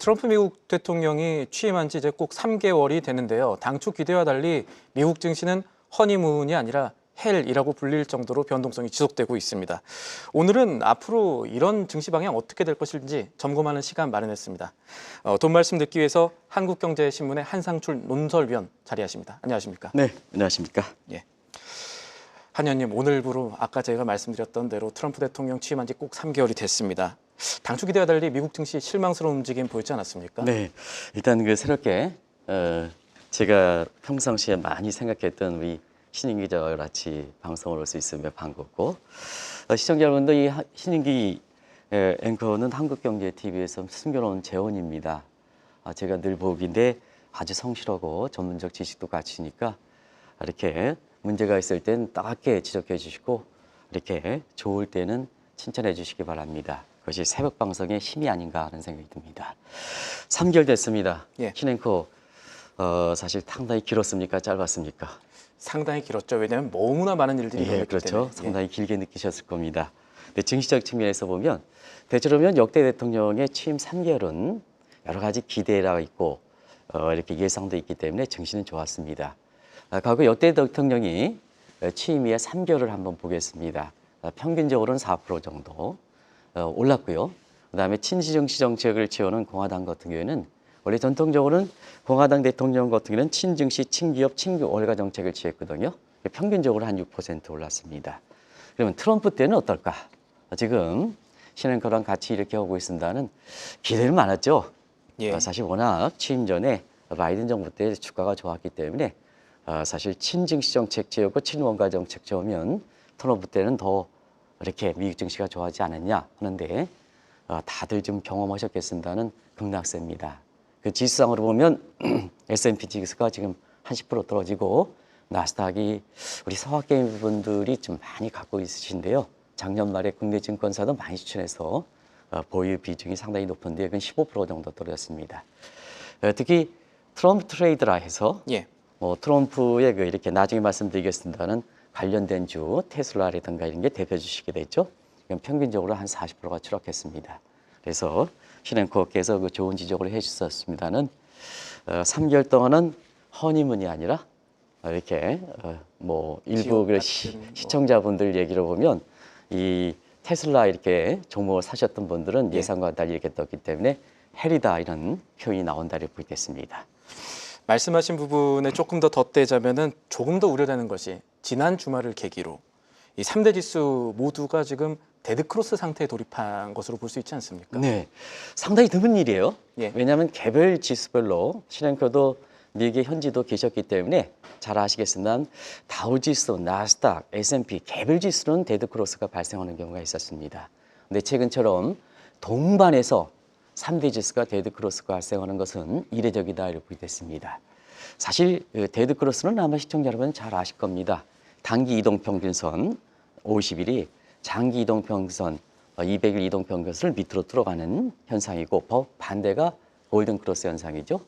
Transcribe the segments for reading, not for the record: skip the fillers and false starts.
트럼프 미국 대통령이 취임한 지 이제 꼭 3개월이 되는데요. 당초 기대와 달리 미국 증시는 허니문이 아니라 헬이라고 불릴 정도로 변동성이 지속되고 있습니다. 오늘은 앞으로 이런 증시 방향 어떻게 될 것인지 점검하는 시간 마련했습니다. 돈 말씀 듣기 위해서 한국경제신문의 한상출 논설위원 자리하십니다. 안녕하십니까? 네, 안녕하십니까? 예. 한 의원님, 오늘부로 아까 제가 말씀드렸던 대로 트럼프 대통령 취임한 지 꼭 3개월이 됐습니다. 당초 기대와 달리 미국 증시 실망스러운 움직임 보이지 않았습니까? 네, 일단 새롭게 제가 평상시에 많이 생각했던 우리 신인기 기자와 같이 방송을 올 수 있으며 반갑고 시청자 여러분들 이 신인기 앵커는 한국경제TV에서 숨겨놓은 재원입니다. 제가 늘 보기인데 아주 성실하고 전문적 지식도 갖추니까 이렇게 문제가 있을 땐 따갑게 지적해 주시고 이렇게 좋을 때는 칭찬해 주시기 바랍니다. 그것이 새벽 방송의 힘이 아닌가 하는 생각이 듭니다. 3개월 됐습니다. 예. 신앵커 사실 상당히 길었습니까? 짧았습니까? 상당히 길었죠. 왜냐하면 너무나 많은 일들이 예, 일어났기 그렇죠. 때문에. 상당히 길게 느끼셨을 겁니다. 근데 증시적 측면에서 보면 대체로면 역대 대통령의 취임 3개월은 여러 가지 기대가 있고 이렇게 예상도 있기 때문에 증시는 좋았습니다. 과거 역대 대통령이 취임 이후 3개월을 한번 보겠습니다. 평균적으로는 4% 정도 올랐고요. 그다음에 친지정치 정책을 취하는 공화당 같은 경우에는 원래 전통적으로는 공화당 대통령 같은 경우는 친증시, 친기업, 친월가 정책을 취했거든요. 평균적으로 한 6% 올랐습니다. 그러면 트럼프 때는 어떨까? 지금 신앵커랑 같이 이렇게 하고 있습니다는 기대는 많았죠. 예. 사실 워낙 취임 전에 바이든 정부 때 주가가 좋았기 때문에 사실 친증시 정책 취하고 친원가 정책 취하면 트럼프 때는 더 이렇게 미국 증시가 좋아하지 않았냐 하는데 다들 좀 경험하셨겠습니다는 급락세입니다. 그 지수상으로 보면 S&P 지수가 지금 한 10% 떨어지고 나스닥이 우리 서학개미 분들이 좀 많이 갖고 있으신데요. 작년 말에 국내 증권사도 많이 추천해서 보유 비중이 상당히 높은데 그건 15% 정도 떨어졌습니다. 특히 트럼프 트레이드라 해서 예. 트럼프의 이렇게 나중에 말씀드리겠습니다는 관련된 주 테슬라라든가 이런 게 대표 주식이 됐죠. 평균적으로 한 40%가 추락했습니다. 그래서 신앵커께서 그 좋은 지적을 해주셨습니다는 3개월 동안은 허니문이 아니라 이렇게 일부 시청자분들 얘기를 보면 이 테슬라 이렇게 종목을 사셨던 분들은 예상과 달리 이렇게 떴기 때문에 헬이다 이런 표현이 나온다고 보겠습니다. 말씀하신 부분에 조금 더 덧대자면은 조금 더 우려되는 것이 지난 주말을 계기로 이 3대 지수 모두가 지금 데드크로스 상태에 돌입한 것으로 볼 수 있지 않습니까? 네, 상당히 드문 일이에요. 예. 왜냐하면 개별 지수별로 신앵커도 미국의 현지도 계셨기 때문에 잘 아시겠지만 다우지수, 나스닥, S&P 개별 지수는 데드크로스가 발생하는 경우가 있었습니다. 근데 최근처럼 동반해서 3대 지수가 데드크로스가 발생하는 것은 이례적이다 이렇게 됐습니다. 사실 데드크로스는 아마 시청자 여러분 잘 아실 겁니다. 단기 이동평균선 50일이 장기 이동평균선 200일 이동평균선을 밑으로 들어가는 현상이고 반대가 골든크로스 현상이죠.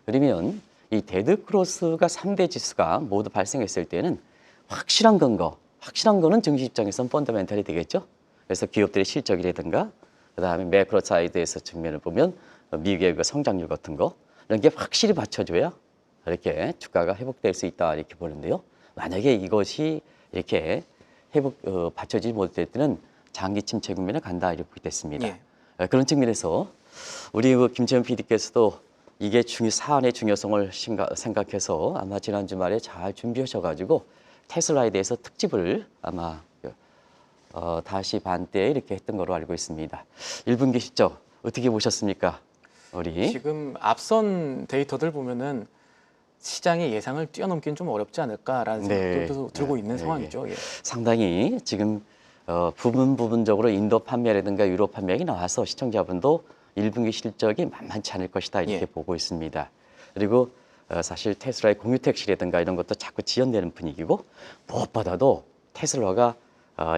그러면 이 데드크로스가 3대 지수가 모두 발생했을 때는 확실한 거는 증시 입장에서는 펀더멘탈이 되겠죠. 그래서 기업들의 실적이라든가 그다음에 매크로 사이드에서 측면을 보면 미국의 그 성장률 같은 거 이런 게 확실히 받쳐줘야 이렇게 주가가 회복될 수 있다 이렇게 보는데요. 만약에 이것이 이렇게 받쳐지지 못할 때는 장기 침체 국면에 간다 이렇게 됐습니다. 예. 그런 측면에서 우리 김채연 PD께서도 이게 사안의 중요성을 생각해서 아마 지난 주말에 잘 준비하셔가지고 테슬라에 대해서 특집을 아마 다시 반때 이렇게 했던 걸로 알고 있습니다. 1분기 실적 어떻게 보셨습니까? 우리 지금 앞선 데이터들 보면은 시장의 예상을 뛰어넘기는 좀 어렵지 않을까라는 생각도 들고 있는 상황이죠. 예. 상당히 지금 부분적으로 인도 판매라든가 유럽 판매가 나와서 시청자분도 1분기 실적이 만만치 않을 것이다 이렇게 보고 있습니다. 그리고 사실 테슬라의 공유택시라든가 이런 것도 자꾸 지연되는 분위기고 무엇보다도 테슬라가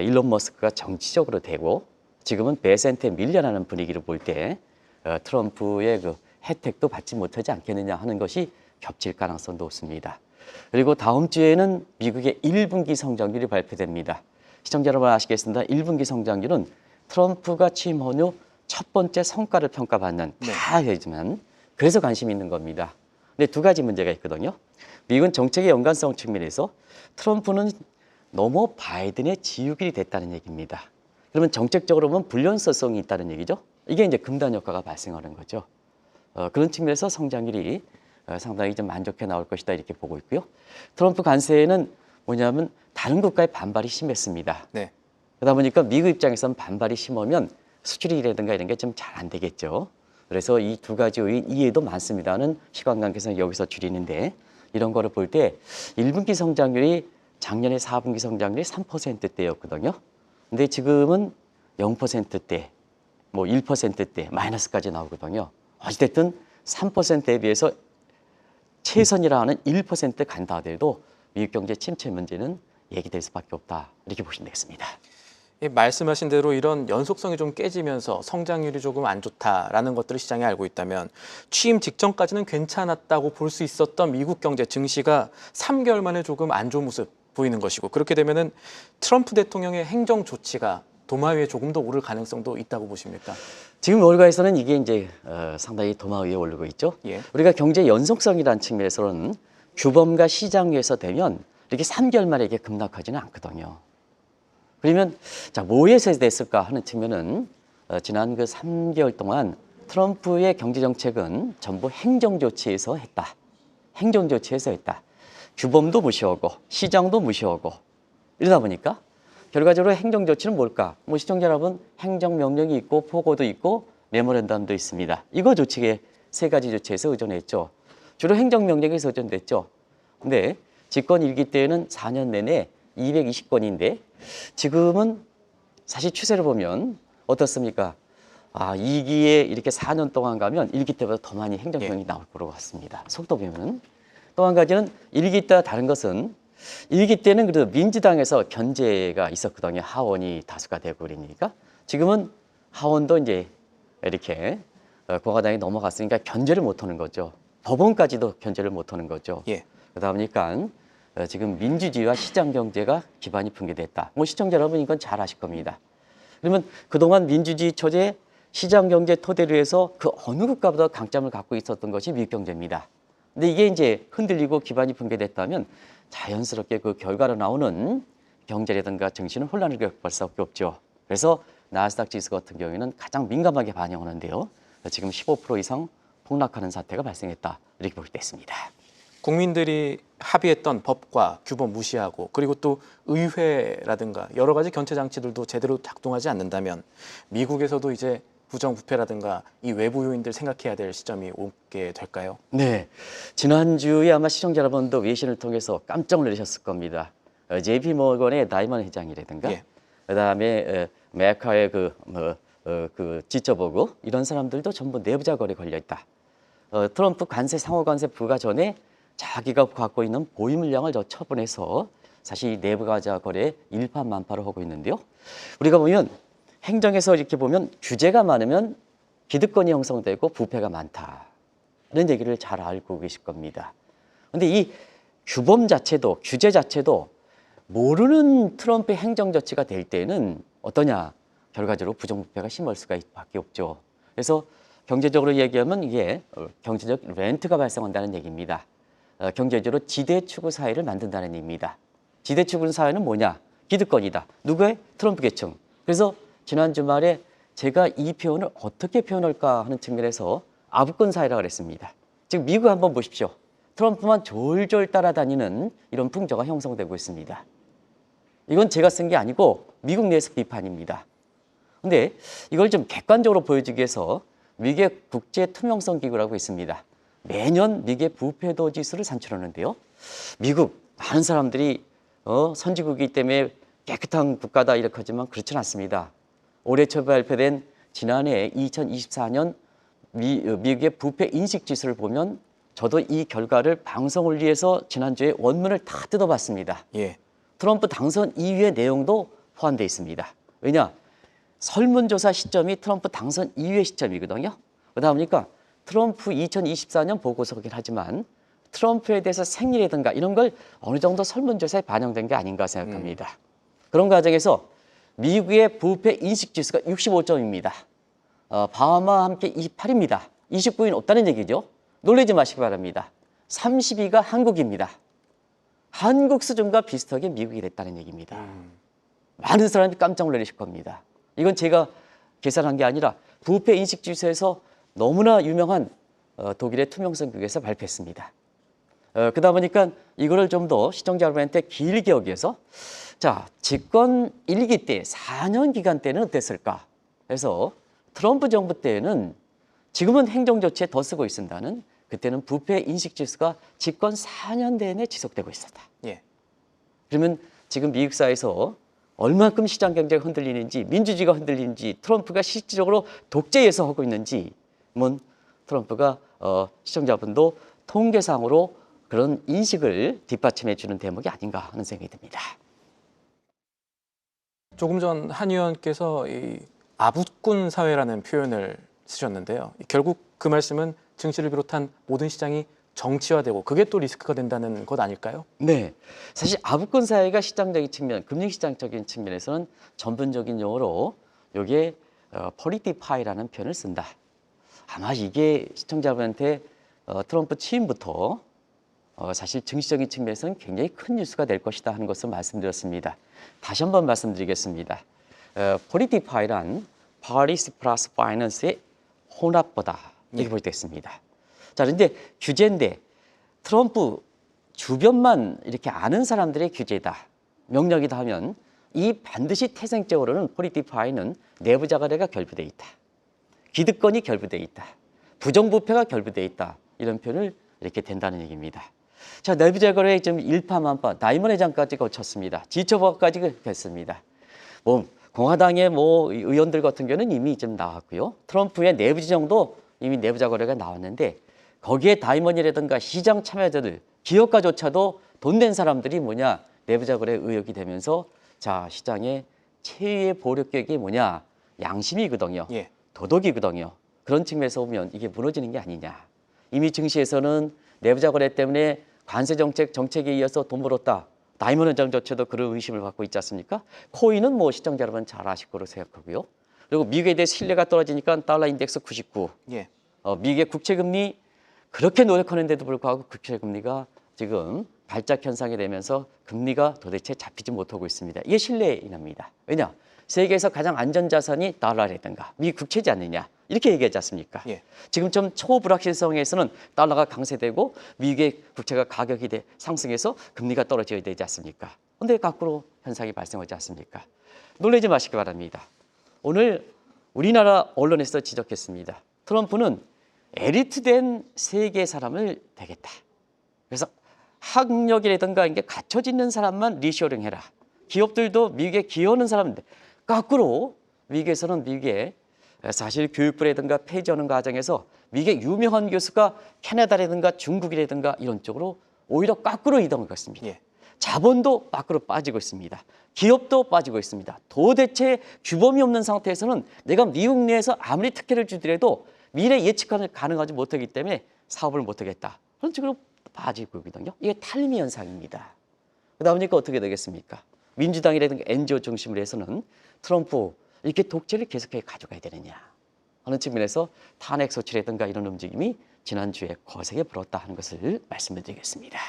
일론 머스크가 정치적으로 되고 지금은 베센트에 밀려나는 분위기를 볼 때 트럼프의 그 혜택도 받지 못하지 않겠느냐 하는 것이 겹칠 가능성도 높습니다. 그리고 다음 주에는 미국의 1분기 성장률이 발표됩니다. 시청자 여러분 아시겠습니다. 1분기 성장률은 트럼프가 취임 후 첫 번째 성과를 평가받는 네. 다 해지만 그래서 관심이 있는 겁니다. 근데 두 가지 문제가 있거든요. 미국은 정책의 연관성 측면에서 트럼프는 너무 바이든의 지우길이 됐다는 얘기입니다. 그러면 정책적으로 보면 불연소성이 있다는 얘기죠. 이게 이제 금단 효과가 발생하는 거죠. 그런 측면에서 성장률이 상당히 좀 만족해 나올 것이다 이렇게 보고 있고요. 트럼프 관세에는 뭐냐면 다른 국가의 반발이 심했습니다. 네. 그러다 보니까 미국 입장에서는 반발이 심하면 수출이라든가 이런 게 좀 잘 안 되겠죠. 그래서 이 두 가지 요인 이해도 많습니다는 시간 관계에서 여기서 줄이는데 이런 거를 볼 때 1분기 성장률이 작년에 4분기 성장률이 3%대였거든요. 근데 지금은 0%대, 뭐 1%대, 마이너스까지 나오거든요. 어찌됐든 3%에 비해서 최선이라 하는 1% 간다 하더라도 미국 경제 침체 문제는 얘기될 수밖에 없다. 이렇게 보시면 되겠습니다. 말씀하신 대로 이런 연속성이 좀 깨지면서 성장률이 조금 안 좋다라는 것들을 시장이 알고 있다면 취임 직전까지는 괜찮았다고 볼 수 있었던 미국 경제 증시가 3개월 만에 조금 안 좋은 모습 보이는 것이고 그렇게 되면은 트럼프 대통령의 행정 조치가 도마 위에 조금 더 오를 가능성도 있다고 보십니까? 지금 월가에서는 이게 이제 상당히 도마 위에 오르고 있죠. 예. 우리가 경제 연속성이라는 측면에서는 규범과 시장 위에서 되면 이렇게 3개월 만에 이게 급락하지는 않거든요. 그러면 자 뭐에서 됐을까 하는 측면은 지난 그 3개월 동안 트럼프의 경제 정책은 전부 행정 조치에서 했다. 행정 조치에서 했다. 규범도 무시하고 시장도 무시하고 이러다 보니까 결과적으로 행정 조치는 뭘까? 뭐 시청자 여러분 행정명령이 있고 포고도 있고 메모랜덤도 있습니다. 이거 조치에 세 가지 조치에서 의존했죠. 주로 행정명령에서 의존됐죠. 근데 집권 1기 때에는 4년 내내 220건인데 지금은 사실 추세를 보면 어떻습니까? 2기에 이렇게 4년 동안 가면 1기 때보다 더 많이 행정명령이 나올 거로 같습니다. 속도 보면은. 또 한 가지는 1기 때와 다른 것은 1기 때는 그래도 민주당에서 견제가 있었거든요. 하원이 다수가 되고 그러니까. 지금은 하원도 이제 이렇게 공화당이 넘어갔으니까 견제를 못하는 거죠. 법원까지도 견제를 못하는 거죠. 예. 그러다 보니까 지금 민주주의와 시장 경제가 기반이 붕괴됐다. 뭐 시청자 여러분 이건 잘 아실 겁니다. 그러면 그동안 민주주의 초제 시장 경제 토대로 해서 그 어느 국가보다 강점을 갖고 있었던 것이 미국 경제입니다. 근데 이게 이제 흔들리고 기반이 붕괴됐다면 자연스럽게 그 결과로 나오는 경제라든가 증시는 혼란을 겪을 수밖에 없죠. 그래서 나스닥 지수 같은 경우에는 가장 민감하게 반영하는데요. 지금 15% 이상 폭락하는 사태가 발생했다. 이렇게 볼 수 있습니다. 국민들이 합의했던 법과 규범 무시하고 그리고 또 의회라든가 여러 가지 견제 장치들도 제대로 작동하지 않는다면 미국에서도 이제 부정부패라든가 이 외부 요인들 생각해야 될 시점이 오게 될까요? 네, 지난주에 아마 시청자 여러분도 외신을 통해서 깜짝 놀라셨을 겁니다. JP 모건의 다이먼 회장이라든가 예. 그다음에 메카의 그 지저버그 이런 사람들도 전부 내부자 거래 걸려 있다. 트럼프 관세 상호 관세 부과 전에 자기가 갖고 있는 보유 물량을 저 처분해서 사실 내부자 거래에 일파만파를 하고 있는데요. 우리가 보면 행정에서 이렇게 보면 규제가 많으면 기득권이 형성되고 부패가 많다. 이런 얘기를 잘 알고 계실 겁니다. 그런데 이 규범 자체도 규제 자체도 모르는 트럼프의 행정 조치가 될 때는 어떠냐? 결과적으로 부정부패가 심할 수밖에 없죠. 그래서 경제적으로 얘기하면 이게 경제적 렌트가 발생한다는 얘기입니다. 경제적으로 지대추구 사회를 만든다는 얘기입니다. 지대추구 사회는 뭐냐? 기득권이다. 누구의? 트럼프 계층. 그래서 지난 주말에 제가 이 표현을 어떻게 표현할까 하는 측면에서 아부권 사회라고 그랬습니다. 지금 미국 한번 보십시오. 트럼프만 졸졸 따라다니는 이런 풍조가 형성되고 있습니다. 이건 제가 쓴 게 아니고 미국 내에서 비판입니다. 근데 이걸 좀 객관적으로 보여주기 위해서 미국의 국제투명성 기구라고 있습니다. 매년 미국의 부패도 지수를 산출하는데요. 미국 많은 사람들이 선진국이기 때문에 깨끗한 국가다 이렇게 하지만 그렇지는 않습니다. 올해 초 발표된 지난해 2024년 미국의 부패 인식 지수를 보면 저도 이 결과를 방송을 위해서 지난주에 원문을 다 뜯어봤습니다. 예. 트럼프 당선 이후의 내용도 포함되어 있습니다. 왜냐? 설문조사 시점이 트럼프 당선 이후의 시점이거든요. 그러다 보니까 트럼프 2024년 보고서긴 하지만 트럼프에 대해서 생리라든가 이런 걸 어느 정도 설문조사에 반영된 게 아닌가 생각합니다. 그런 과정에서 미국의 부패 인식 지수가 65점입니다. 바하마 함께 28입니다. 29인 없다는 얘기죠. 놀라지 마시기 바랍니다. 32가 한국입니다. 한국 수준과 비슷하게 미국이 됐다는 얘기입니다. 많은 사람이 깜짝 놀라실 겁니다. 이건 제가 계산한 게 아니라 부패 인식지수에서 너무나 유명한 독일의 투명성 기구에서 발표했습니다. 그러다 보니까 이거를 좀 더 시청자 여러분한테 길게 여기서 자, 집권 1기 때 4년 기간 때는 어땠을까? 그래서 트럼프 정부 때는 지금은 행정조치에 더 쓰고 있습니다는 그때는 부패 인식지수가 집권 4년 내내 지속되고 있었다. 예. 그러면 지금 미국 사회에서 얼만큼 시장 경제가 흔들리는지 민주주의가 흔들리는지 트럼프가 실질적으로 독재에서 하고 있는지 트럼프가 시청자분도 통계상으로 그런 인식을 뒷받침해 주는 대목이 아닌가 하는 생각이 듭니다. 조금 전 한 의원께서 이 아부꾼 사회라는 표현을 쓰셨는데요. 결국 그 말씀은 증시를 비롯한 모든 시장이 정치화되고 그게 또 리스크가 된다는 것 아닐까요? 네, 사실 아부권 사회가 시장적인 측면, 금융시장적인 측면에서는 전문적인 용어로 이게 폴리티파이라는 표현을 쓴다. 아마 이게 시청자분한테 트럼프 취임부터 사실 증시적인 측면에서는 굉장히 큰 뉴스가 될 것이다 하는 것을 말씀드렸습니다. 다시 한번 말씀드리겠습니다. 폴리티파이란 파리스 플러스 파이낸스의 혼합보다 이렇게 볼 때 있습니다. 자, 그런데 규제인데 트럼프 주변만 이렇게 아는 사람들의 규제다, 명령이다 하면 이 반드시 태생적으로는 폴리티파이는 내부자 거래가 결부돼 있다, 기득권이 결부돼 있다, 부정부패가 결부돼 있다, 이런 표현을 이렇게 된다는 얘기입니다. 자, 내부자 거래에 좀 일파만파 다이먼 회장까지 거쳤습니다. 지처법까지 됐습니다. 공화당의 의원들 같은 경우는 이미 좀 나왔고요. 트럼프의 내부 지정도 이미 내부자 거래가 나왔는데 거기에 다이먼이라든가 시장 참여자들, 기업가조차도 돈 낸 사람들이 내부자 거래 의혹이 되면서 자, 시장의 최후의 보력격이 양심이거든요. 예. 도덕이거든요. 그런 측면에서 보면 이게 무너지는 게 아니냐. 이미 증시에서는 내부자 거래 때문에 관세 정책에 이어서 돈 벌었다. 다이먼 회장조차도 그런 의심을 받고 있지 않습니까? 코인은 시청자 여러분 잘 아실 거로 생각하고요. 그리고 미국에 대해 신뢰가 떨어지니까 달러 인덱스 99. 예. 미국의 국채금리 그렇게 노력하는데도 불구하고 국채금리가 지금 발작 현상이 되면서 금리가 도대체 잡히지 못하고 있습니다. 이게 신뢰인합니다. 왜냐? 세계에서 가장 안전자산이 달러라든가 미국 국채지 않느냐, 이렇게 얘기하지 않습니까? 예. 지금 좀 초불확실성에서는 달러가 강세되고 미국의 국채가 가격이 상승해서 금리가 떨어져야 되지 않습니까? 그런데 거꾸로 현상이 발생하지 않습니까? 놀라지 마시기 바랍니다. 오늘 우리나라 언론에서 지적했습니다. 트럼프는 엘리트된 세계 사람을 되겠다. 그래서 학력이라든가 이게 갖춰져 있는 사람만 리쇼링 해라. 기업들도 미국에 기여하는 사람인데 거꾸로 미국에서는 미국의 사실 교육부라든가 폐지하는 과정에서 미국의 유명한 교수가 캐나다라든가 중국이라든가 이런 쪽으로 오히려 거꾸로 이동하고 있습니다. 예. 자본도 밖으로 빠지고 있습니다. 기업도 빠지고 있습니다. 도대체 규범이 없는 상태에서는 내가 미국 내에서 아무리 특혜를 주더라도 미래 예측을 가능하지 못하기 때문에 사업을 못하겠다. 그런 식으로 빠지고 있거든요. 이게 탈미 현상입니다. 그러다 보니까 어떻게 되겠습니까? 민주당이라든가 NGO 중심으로 해서는 트럼프 이렇게 독재를 계속해 가져가야 되느냐 하는 측면에서 탄핵 소추라든가 이런 움직임이 지난주에 거세게 불었다 하는 것을 말씀을 드리겠습니다.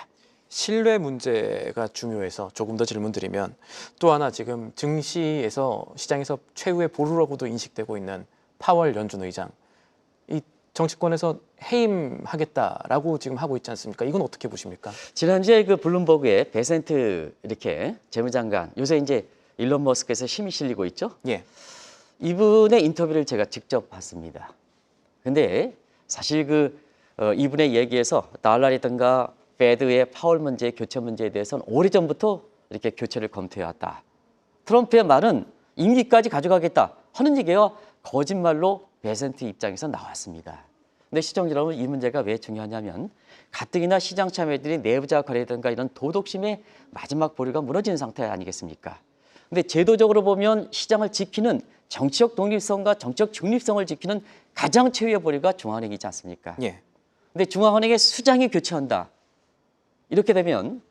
신뢰 문제가 중요해서 조금 더 질문드리면 또 하나 지금 증시에서 시장에서 최후의 보루라고도 인식되고 있는 파월 연준 의장, 이 정치권에서 해임하겠다라고 지금 하고 있지 않습니까? 이건 어떻게 보십니까? 지난주에 그 블룸버그의 베센트 이렇게 재무장관, 요새 이제 일론 머스크에서 힘이 실리고 있죠. 예. 이분의 인터뷰를 제가 직접 봤습니다. 근데 사실 이분의 얘기에서 달러라든가 페드의 파월 문제, 교체 문제에 대해서는 오래전부터 이렇게 교체를 검토해왔다. 트럼프의 말은 임기까지 가져가겠다 하는 얘기가 거짓말로 베센트 입장에서 나왔습니다. 근데 시청자 여러분, 이 문제가 왜 중요하냐면 가뜩이나 시장 참여들이 내부자 거래든가 이런 도덕심의 마지막 보루가 무너진 상태 아니겠습니까? 근데 제도적으로 보면 시장을 지키는 정치적 독립성과 정치적 중립성을 지키는 가장 최후의 보루가 중앙은행이지 않습니까? 예. 근데 중앙은행의 수장이 교체한다. 이렇게 되면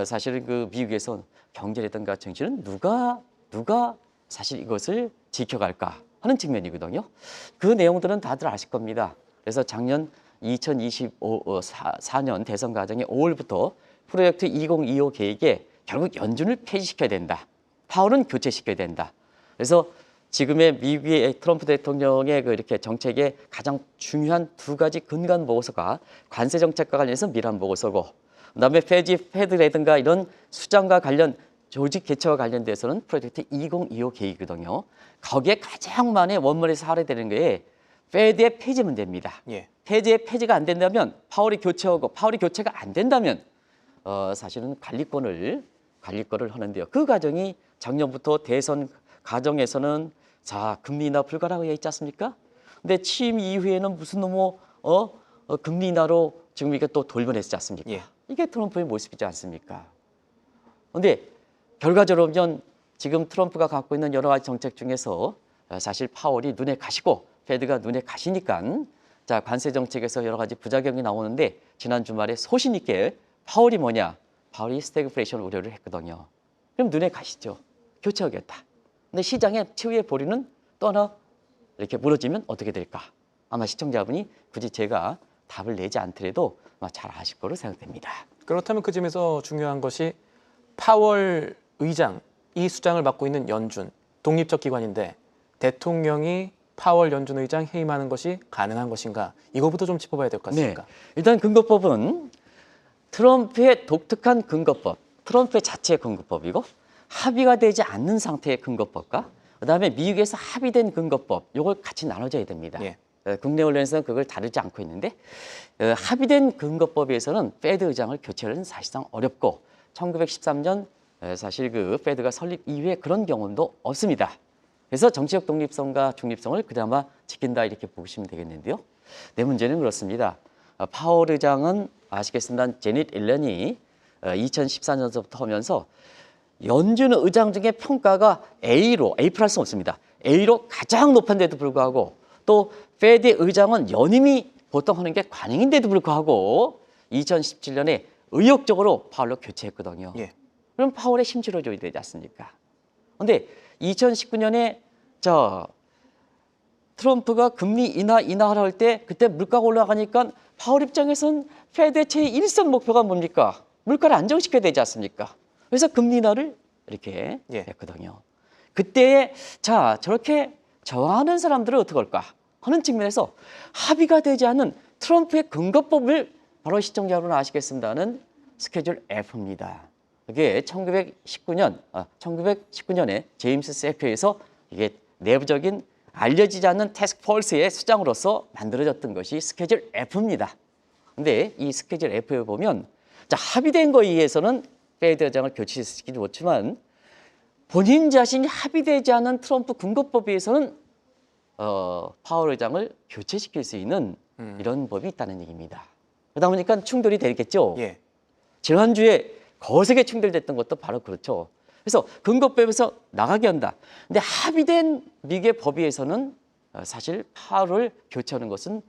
사실은 미국에서 경제라든가 정치는 누가 사실 이것을 지켜갈까? 하는 측면이거든요. 그 내용들은 다들 아실 겁니다. 그래서 작년 2024년 대선 과정의 5월부터 프로젝트 2025 계획에 결국 연준을 폐지시켜야 된다. 파월은 교체시켜야 된다. 그래서 지금의 미국의 트럼프 대통령의 이렇게 정책의 가장 중요한 두 가지 근간 보고서가 관세 정책과 관련해서 미란 보고서고, 그다음에 페드라든가 이런 수장과 관련 조직 개최와 관련돼서는 프로젝트 2025 계획이거든요. 거기에 가장 많이 원문에서 할애되는 게 페드의 폐지 문제입니다. 예. 페드의 폐지가 안 된다면 파월이 교체하고 파월이 교체가 안 된다면 사실은 관리권을 하는데요. 그 과정이 작년부터 대선 과정에서는 자 금리 인하 불가라고 해 있지 않습니까? 근데 취임 이후에는 무슨 금리 인하로 지금 이게 또 돌변했지 않습니까? 예. 이게 트럼프의 모습이지 않습니까? 근데 결과적으로 보면 지금 트럼프가 갖고 있는 여러 가지 정책 중에서 사실 파월이 눈에 가시고 페드가 눈에 가시니까 자 관세 정책에서 여러 가지 부작용이 나오는데 지난 주말에 소신 있게 파월이 뭐냐? 파월이 스태그플레이션 우려를 했거든요. 그럼 눈에 가시죠. 교체하겠다. 근데 시장의 최후의 보리는 또 하나 이렇게 무너지면 어떻게 될까? 아마 시청자분이 굳이 제가 답을 내지 않더라도 아마 잘 아실 거로 생각됩니다. 그렇다면 그 점에서 중요한 것이 파월 의장, 이 수장을 맡고 있는 연준, 독립적 기관인데 대통령이 파월 연준 의장 해임하는 것이 가능한 것인가? 이거부터 좀 짚어봐야 될 것 같습니다. 네. 일단 근거법은 트럼프의 독특한 근거법, 트럼프의 자체의 근거법이고 합의가 되지 않는 상태의 근거법과 그다음에 미국에서 합의된 근거법, 이걸 같이 나눠져야 됩니다. 예. 국내 언론에서는 그걸 다루지 않고 있는데 합의된 근거법에서는 페드 의장을 교체하는 사실상 어렵고 1913년 사실 그 페드가 설립 이후에 그런 경험도 없습니다. 그래서 정치적 독립성과 중립성을 그나마 지킨다 이렇게 보시면 되겠는데요. 내 문제는 그렇습니다. 파월 의장은 아시겠습니다. 제닛 옐런이 2014년부터 하면서 연준 의장 중에 평가가 A로, A 플러스 없습니다. A로 가장 높은데도 불구하고 또 페드 의장은 연임이 보통 하는 게 관행인데도 불구하고 2017년에 의욕적으로 파월로 교체했거든요. 예. 그럼 파월에 힘실어 줘야 되지 않습니까? 그런데 2019년에 트럼프가 금리 인하하라 할 때 그때 물가가 올라가니까 파월 입장에선 페드의 제1선 목표가 뭡니까? 물가를 안정시켜야 되지 않습니까? 그래서 금리 인하를 이렇게 예. 했거든요. 그때에 저렇게 저항하는 사람들은 어떻게 할까 하는 측면에서 합의가 되지 않는 트럼프의 근거법을 바로 시청자 여러분 아시겠습니다는 스케줄 F입니다. 이게 1919년에 제임스 세표에서 이게 내부적인 알려지지 않는 태스크포스의 수장으로서 만들어졌던 것이 스케줄 F입니다. 근데 이 스케줄 F에 보면 합의된 거에 의해서는 페드 의장을 교체시키지 못지만 본인 자신이 합의되지 않은 트럼프 근거법에 의해서는 파월 의장을 교체시킬 수 있는 이런 법이 있다는 얘기입니다. 그러다 보니까 충돌이 되겠죠. 예. 지난주에 거세게 충돌됐던 것도 바로 그렇죠. 그래서 근거법에서 나가게 한다. 근데 합의된 미국의 법에 의해서는 사실 파월을 교체하는 것은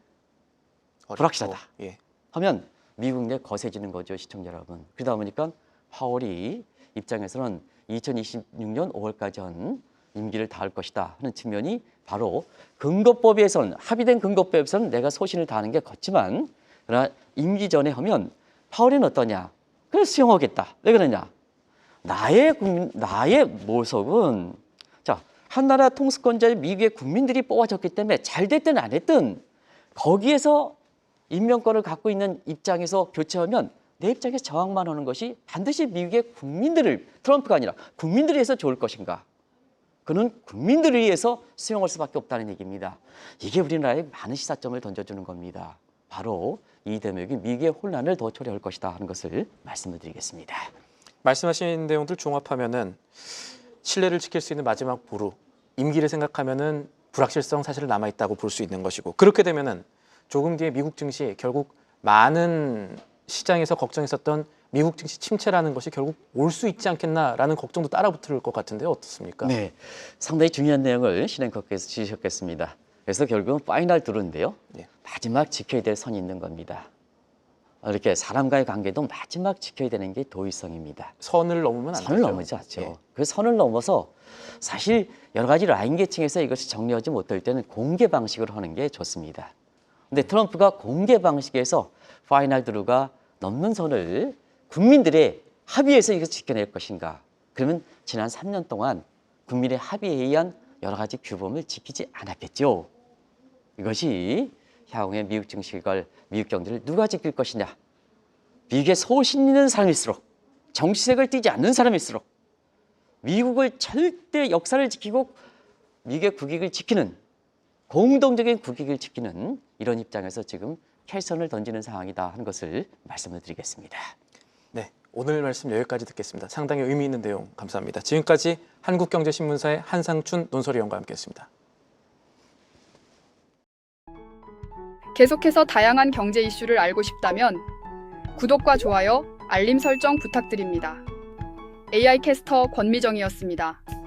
불확실하다. 예. 하면 미국 내 거세지는 거죠, 시청자 여러분. 그러다 보니까 파월이 입장에서는 2026년 5월까지 한 임기를 다할 것이다 하는 측면이 바로 근거법에서는 합의된 근거법에서는 내가 소신을 다하는 게 걷지만 그러나 임기 전에 하면 파월은 어떠냐? 그래서 수용하겠다. 왜 그러냐? 나의 모속은 한나라 통수권자의 미국의 국민들이 뽑아졌기 때문에 잘 됐든 안 됐든 거기에서 임명권을 갖고 있는 입장에서 교체하면 내 입장에서 저항만 하는 것이 반드시 미국의 국민들을 트럼프가 아니라 국민들을 위해서 좋을 것인가? 그는 국민들을 위해서 수용할 수밖에 없다는 얘기입니다. 이게 우리나라에 많은 시사점을 던져주는 겁니다. 바로 이 대목이 미국의 혼란을 더 초래할 것이다 하는 것을 말씀을 드리겠습니다. 말씀하신 내용들 종합하면은 신뢰를 지킬 수 있는 마지막 보루, 임기를 생각하면은 불확실성 사실 남아 있다고 볼 수 있는 것이고, 그렇게 되면은 조금 뒤에 미국 증시 결국 많은 시장에서 걱정했었던 미국 증시 침체라는 것이 결국 올 수 있지 않겠나라는 걱정도 따라붙을 것 같은데 어떻습니까? 네, 상당히 중요한 내용을 신행커께서 주셨겠습니다. 그래서 결국은 파이널 드루인데요. 네. 마지막 지켜야 될 선이 있는 겁니다. 이렇게 사람과의 관계도 마지막 지켜야 되는 게 도의성입니다. 선을 넘으면 안 선을 되죠. 넘지 않죠. 예. 그 선을 넘어서 사실 여러 가지 라인 계층에서 이것이 정리하지 못할 때는 공개 방식으로 하는 게 좋습니다. 근데 트럼프가 공개 방식에서 파이널 드루가 넘는 선을 국민들의 합의에서 이것을 지켜낼 것인가? 그러면 지난 3년 동안 국민의 합의에 의한 여러 가지 규범을 지키지 않았겠죠. 이것이 향후의 미국 증시를, 미국 경제를 누가 지킬 것이냐? 미국에 소신 있는 사람일수록, 정치색을 띠지 않는 사람일수록, 미국을 절대 역사를 지키고 미국의 국익을 지키는, 공동적인 국익을 지키는 이런 입장에서 지금 결선을 던지는 상황이다 하는 것을 말씀을 드리겠습니다. 네, 오늘 말씀 여기까지 듣겠습니다. 상당히 의미 있는 내용 감사합니다. 지금까지 한국경제신문사의 한상춘 논설위원과 함께했습니다. 계속해서 다양한 경제 이슈를 알고 싶다면 구독과 좋아요, 알림 설정 부탁드립니다. AI 캐스터 권미정이었습니다.